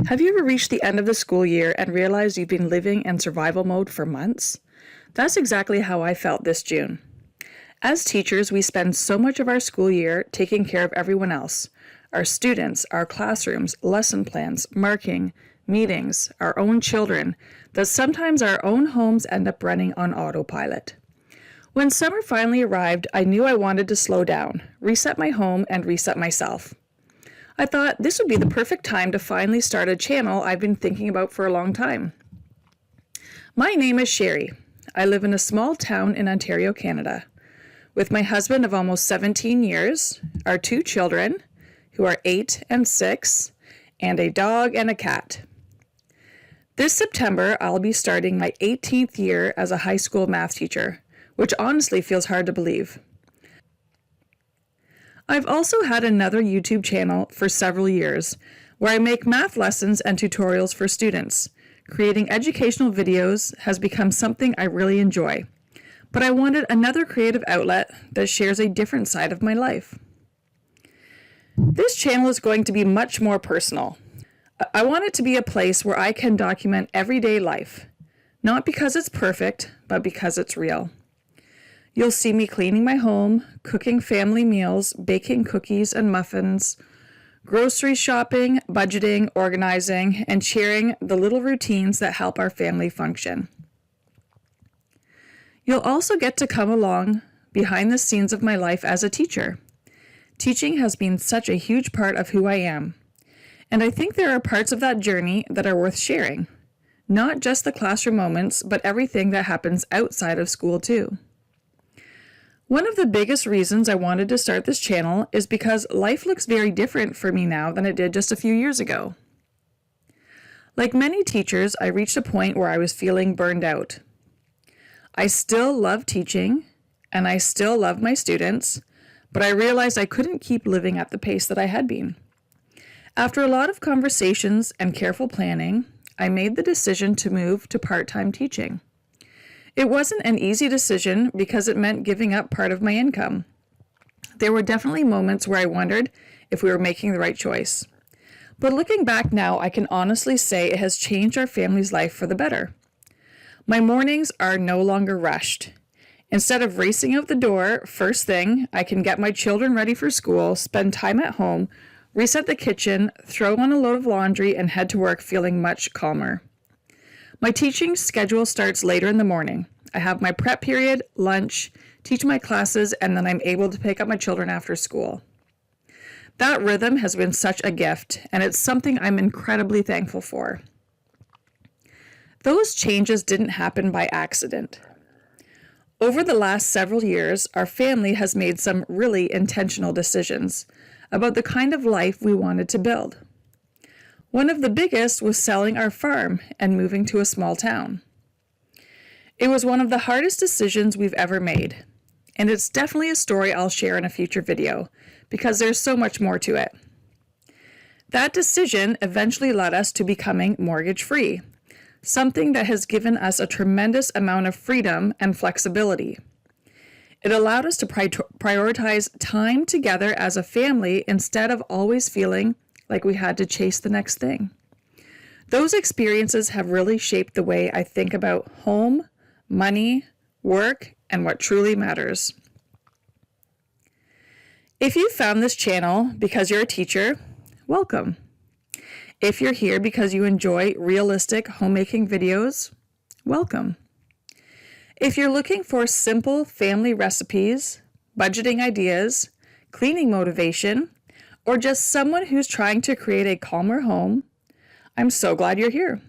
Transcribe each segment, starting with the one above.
Have you ever reached the end of the school year and realized you've been living in survival mode for months? That's exactly how I felt this June. As teachers, we spend so much of our school year taking care of everyone else, our students, our classrooms, lesson plans, marking, meetings, our own children, that sometimes our own homes end up running on autopilot. When summer finally arrived, I knew I wanted to slow down, reset my home, and reset myself. I thought this would be the perfect time to finally start a channel I've been thinking about for a long time. My name is Sherry. I live in a small town in Ontario, Canada, with my husband of almost 17 years, our two children, who are 8 and 6, and a dog and a cat. This September, I'll be starting my 18th year as a high school math teacher, which honestly feels hard to believe. I've also had another YouTube channel for several years where I make math lessons and tutorials for students. Creating educational videos has become something I really enjoy, but I wanted another creative outlet that shares a different side of my life. This channel is going to be much more personal. I want it to be a place where I can document everyday life, not because it's perfect, but because it's real. You'll see me cleaning my home, cooking family meals, baking cookies and muffins, grocery shopping, budgeting, organizing, and sharing the little routines that help our family function. You'll also get to come along behind the scenes of my life as a teacher. Teaching has been such a huge part of who I am, and I think there are parts of that journey that are worth sharing. Not just the classroom moments, but everything that happens outside of school too. One of the biggest reasons I wanted to start this channel is because life looks very different for me now than it did just a few years ago. Like many teachers, I reached a point where I was feeling burned out. I still love teaching, and I still love my students, but I realized I couldn't keep living at the pace that I had been. After a lot of conversations and careful planning, I made the decision to move to part-time teaching. It wasn't an easy decision because it meant giving up part of my income. There were definitely moments where I wondered if we were making the right choice. But looking back now, I can honestly say it has changed our family's life for the better. My mornings are no longer rushed. Instead of racing out the door first thing, I can get my children ready for school, spend time at home, reset the kitchen, throw on a load of laundry, and head to work feeling much calmer. My teaching schedule starts later in the morning. I have my prep period, lunch, teach my classes, and then I'm able to pick up my children after school. That rhythm has been such a gift, and it's something I'm incredibly thankful for. Those changes didn't happen by accident. Over the last several years, our family has made some really intentional decisions about the kind of life we wanted to build. One of the biggest was selling our farm and moving to a small town. It was one of the hardest decisions we've ever made, and it's definitely a story I'll share in a future video because there's so much more to it. That decision eventually led us to becoming mortgage-free, something that has given us a tremendous amount of freedom and flexibility. It allowed us to prioritize time together as a family instead of always feeling like we had to chase the next thing. Those experiences have really shaped the way I think about home, money, work, and what truly matters. If you found this channel because you're a teacher, welcome. If you're here because you enjoy realistic homemaking videos, welcome. If you're looking for simple family recipes, budgeting ideas, cleaning motivation, or just someone who's trying to create a calmer home, I'm so glad you're here.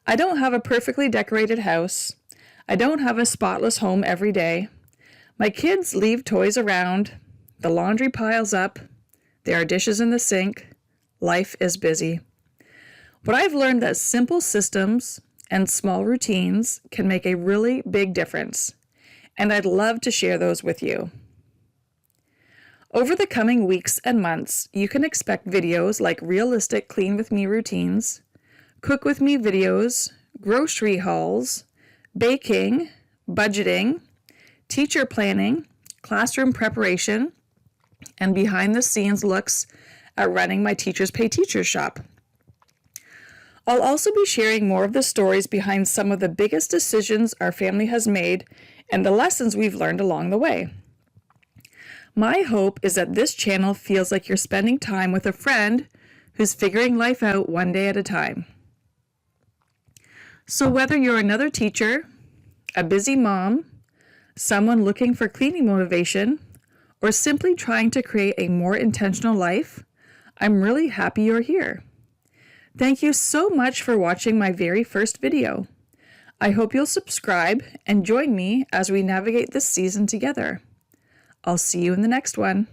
I don't have a perfectly decorated house. I don't have a spotless home every day. My kids leave toys around. The laundry piles up. There are dishes in the sink. Life is busy. But I've learned that simple systems and small routines can make a really big difference, and I'd love to share those with you. Over the coming weeks and months, you can expect videos like realistic clean with me routines, cook with me videos, grocery hauls, baking, budgeting, teacher planning, classroom preparation, and behind the scenes looks at running my Teachers Pay Teachers shop. I'll also be sharing more of the stories behind some of the biggest decisions our family has made and the lessons we've learned along the way. My hope is that this channel feels like you're spending time with a friend who's figuring life out one day at a time. So whether you're another teacher, a busy mom, someone looking for cleaning motivation, or simply trying to create a more intentional life, I'm really happy you're here. Thank you so much for watching my very first video. I hope you'll subscribe and join me as we navigate this season together. I'll see you in the next one.